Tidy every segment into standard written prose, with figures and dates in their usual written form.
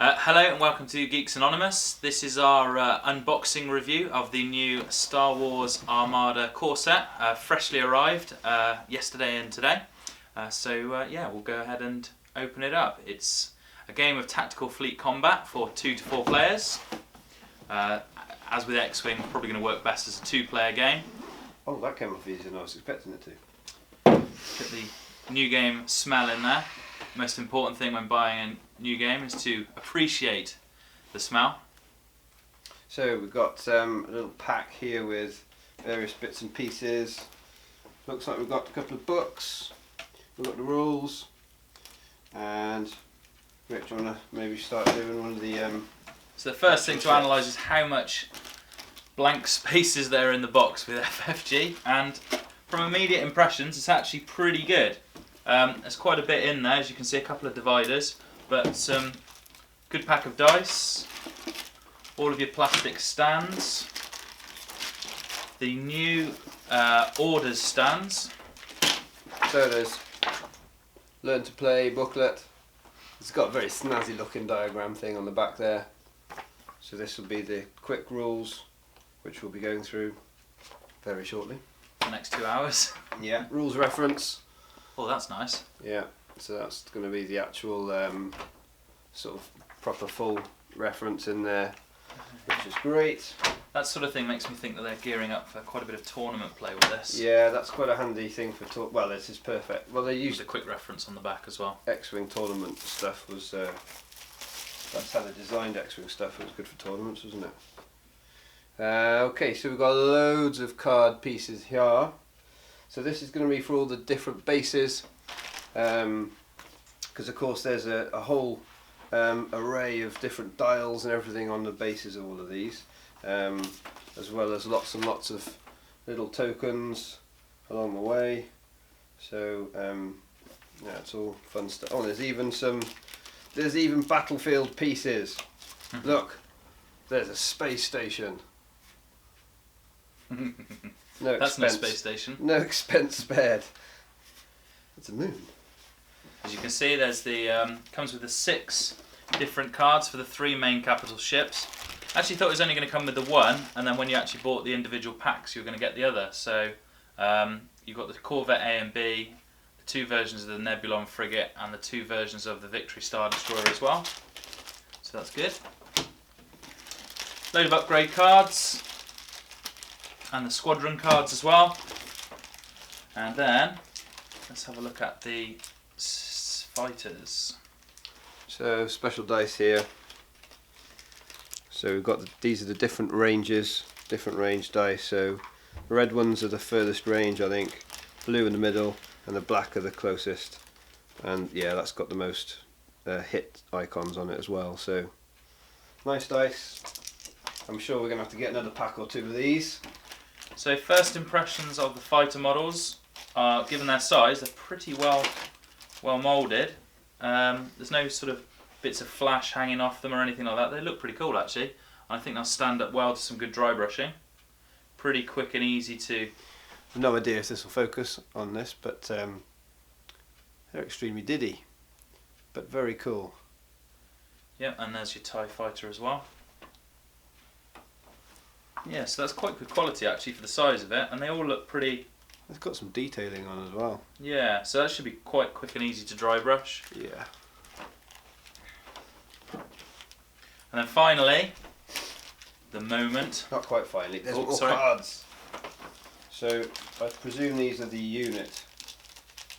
Hello and welcome to Geeks Anonymous. This is our unboxing review of the new Star Wars Armada core set, freshly arrived yesterday and today. Yeah, we'll go ahead and open it up. It's a game of tactical fleet combat for 2 to 4 players. As with X-Wing, probably going to work best as a 2-player game. Oh, that came off easier than I was expecting it to. Get the new game smell in there. Most important thing when buying a new game is to appreciate the smell. So we've got a little pack here with various bits and pieces. Looks like we've got a couple of books. We've got the rules. And Rich, do you want to maybe start doing one of the... So the first thing to analyse is how much blank spaces there are in the box with FFG, and from immediate impressions it's actually pretty good. There's quite a bit in there, as you can see, a couple of dividers, but some good pack of dice, all of your plastic stands, the new orders stands. So there's Learn to Play booklet. It's got a very snazzy looking diagram thing on the back there. So this will be the quick rules, which we'll be going through very shortly. The next 2 hours. Yeah. Rules reference. Oh, that's nice. Yeah, so that's going to be the actual sort of proper full reference in there, which is great. That sort of thing makes me think that they're gearing up for quite a bit of tournament play with this. Yeah, that's quite a handy thing for well, this is perfect. Well, they used a quick reference on the back as well. X-Wing tournament stuff was that's how they designed X-Wing stuff. It was good for tournaments, wasn't it? Okay, so we've got loads of card pieces here. So this is going to be for all the different bases, because of course there's a whole array of different dials and everything on the bases of all of these, as well as lots and lots of little tokens along the way. So yeah, it's all fun stuff. Oh, there's even battlefield pieces. Look, there's a space station. No That's no expense. space station. No expense spared. It's a moon. As you can see, there's the comes with the 6 different cards for the 3 main capital ships. I actually thought it was only going to come with the 1, and then when you actually bought the individual packs, you were going to get the other. So you've got the Corvette A and B, the 2 versions of the Nebulon frigate, and the 2 versions of the Victory Star Destroyer as well. So that's good. Load of upgrade cards. And the squadron cards as well. And then let's have a look at the fighters. So special dice here. So we've got these are the different ranges, different range dice. So the red ones are the furthest range, I think. Blue in the middle, and the black are the closest. And yeah, that's got the most hit icons on it as well. So nice dice. I'm sure we're gonna have to get another pack or 2 of these. So first impressions of the fighter models are, given their size, they're pretty well moulded. There's no sort of bits of flash hanging off them or anything like that. They look pretty cool actually. I think they'll stand up well to some good dry brushing. Pretty quick and easy to... No idea if this will focus on this, but they're extremely diddy, but very cool. Yeah, and there's your TIE fighter as well. Yeah, so that's quite good quality actually for the size of it, and they all look pretty... It's got some detailing on as well. Yeah, so that should be quite quick and easy to dry brush. Yeah. And then finally, the moment. Not quite finally, there's more sorry. cards. So I presume these are the unit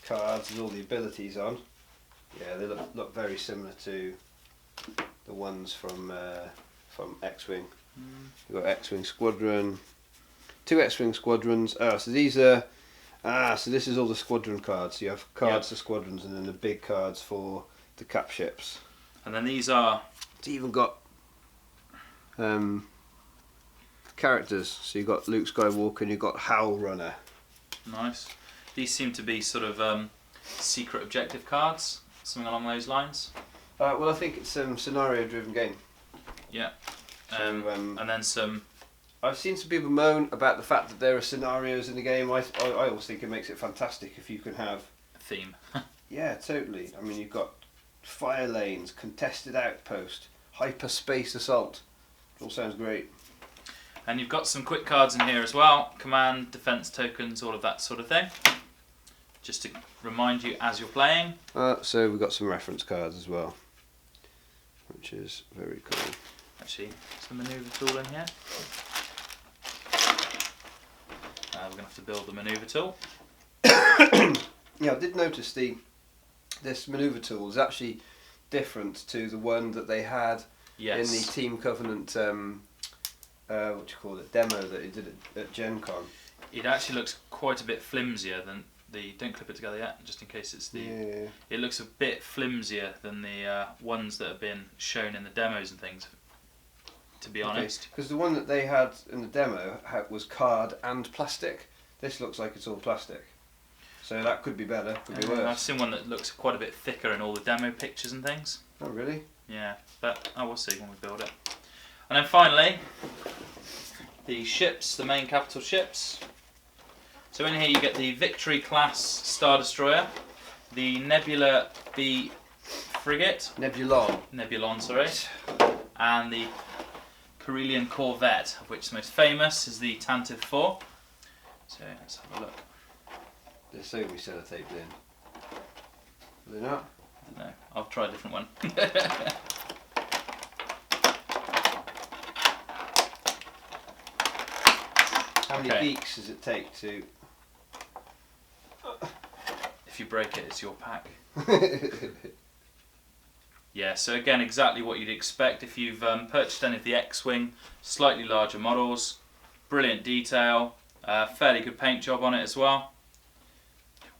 cards with all the abilities on. Yeah, they look very similar to the ones from X-Wing. You've got X-Wing Squadron, 2 X-Wing Squadrons. So these are, so this is all the squadron cards. So you have cards for squadrons and then the big cards for the cap ships. And then these are... It's even got characters. So you've got Luke Skywalker and you've got Howl Runner. Nice. These seem to be sort of secret objective cards, something along those lines. Well, I think it's a scenario-driven game. Yeah. So, and then some... I've seen some people moan about the fact that there are scenarios in the game. I always think it makes it fantastic if you can have... A theme. Yeah, totally. I mean, you've got fire lanes, contested outpost, Hyperspace Assault. All sounds great. And you've got some quick cards in here as well. Command, defense tokens, all of that sort of thing. Just to remind you as you're playing. So we've got some reference cards as well, which is very cool. Actually, some manoeuvre tool in here. We're going to have to build the manoeuvre tool. Yeah, I did notice this manoeuvre tool is actually different to the one that they had in the Team Covenant demo that he did at Gen Con. It actually looks quite a bit flimsier than the. Don't clip it together yet, just in case it's the. Yeah. It looks a bit flimsier than the ones that have been shown in the demos and things. To be honest, because the one that they had in the demo was card and plastic. This looks like it's all plastic, so that could be better. Could be worse. I've seen one that looks quite a bit thicker in all the demo pictures and things. Oh really? Yeah, but we'll see when we build it. And then finally, the ships, the main capital ships. So in here you get the Victory class Star Destroyer, the Nebula B frigate, Nebulon, sorry, and the Corellian corvette, of which the most famous is the Tantive 4. So let's have a look. They're so we sellotaped in. Are they not? I don't know. I'll try a different one. How many beaks does it take to... If you break it, it's your pack. Yeah, so again, exactly what you'd expect if you've purchased any of the X-Wing, slightly larger models, brilliant detail, fairly good paint job on it as well.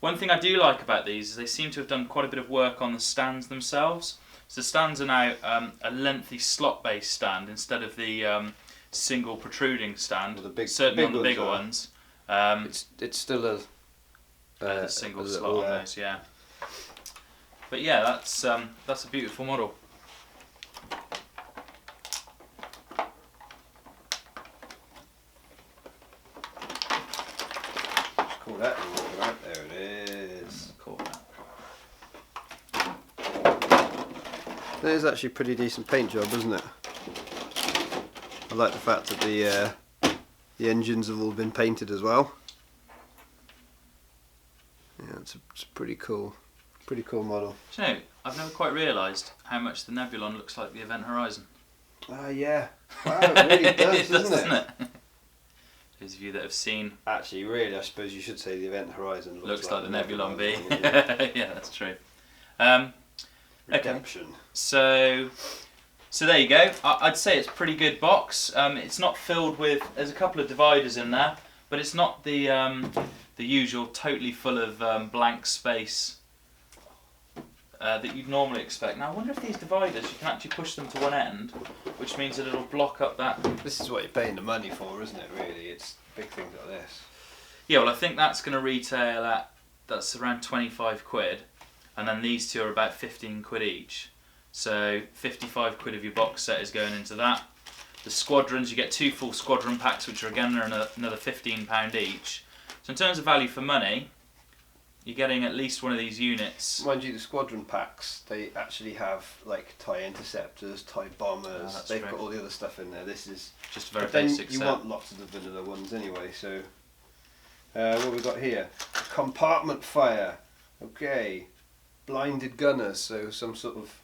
One thing I do like about these is they seem to have done quite a bit of work on the stands themselves. So the stands are now a lengthy slot-based stand instead of the single protruding stand, certainly on the bigger ones. It's still a single slot on those, yeah. But yeah, that's a beautiful model. Just call that right there. It is. Cool. That is actually a pretty decent paint job, isn't it? I like the fact that the engines have all been painted as well. Yeah, it's a pretty cool. Pretty cool model. Do you know, I've never quite realised how much the Nebulon looks like the Event Horizon. Yeah. Wow, it really does, doesn't it? Those of you that have seen... Actually, really, I suppose you should say the Event Horizon looks like the Nebulon B. Yeah, that's true. Redemption. Okay. So there you go. I'd say it's a pretty good box. It's not filled with... There's a couple of dividers in there, but it's not the usual totally full of blank space that you'd normally expect. Now I wonder if these dividers, you can actually push them to one end, which means that it'll block up that... This is what you're paying the money for, isn't it, really? It's big things like this. Yeah, well I think that's going to retail at, that's around 25 quid, and then these two are about 15 quid each. So 55 quid of your box set is going into that. The squadrons, you get 2 full squadron packs, which are again another £15 each. So in terms of value for money, you're getting at least one of these units. Mind you, the squadron packs, they actually have like TIE interceptors, TIE bombers, they've got all the other stuff in there. This is just a very basic set. You want lots of the vanilla ones anyway, so... what have we got here? Compartment fire. Okay. Blinded gunners, so some sort of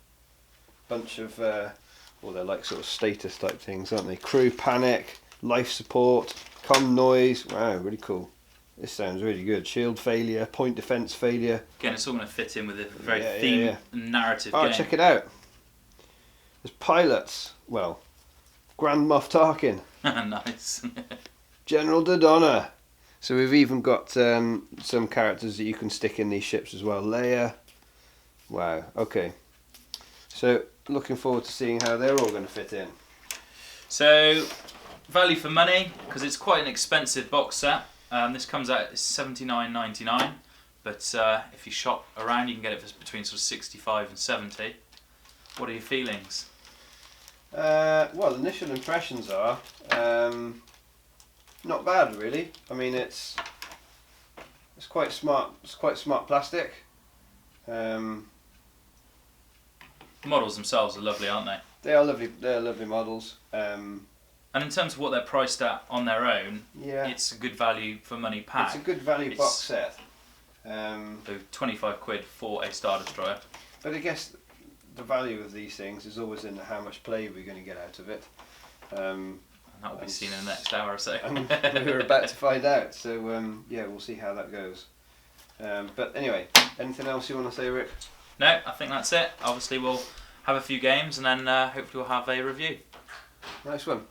bunch of... well, they're like sort of status type things, aren't they? Crew panic, life support, comm noise. Wow, really cool. This sounds really good. Shield failure, point defense failure. Again, it's all going to fit in with a very theme narrative game. Oh, check it out. There's pilots. Well, Grand Moff Tarkin. Nice. General Dodonna. So we've even got some characters that you can stick in these ships as well. Leia. Wow, okay. So, looking forward to seeing how they're all going to fit in. So, value for money, because it's quite an expensive box set. This comes out at $79.99, but if you shop around, you can get it for between sort of 65 and 70. What are your feelings? Well, initial impressions are not bad, really. I mean, it's quite smart. It's quite smart plastic. The models themselves are lovely, aren't they? They are lovely. They're lovely models. And in terms of what they're priced at on their own, Yeah, it's a good value for money pack. it's a good value box set. So 25 quid for a Star Destroyer. But I guess the value of these things is always in how much play we're going to get out of it. And that will be seen in the next hour or so. And we're about to find out. So yeah, we'll see how that goes. But anyway, anything else you want to say, Rick? No, I think that's it. Obviously, we'll have a few games and then hopefully we'll have a review. Nice one.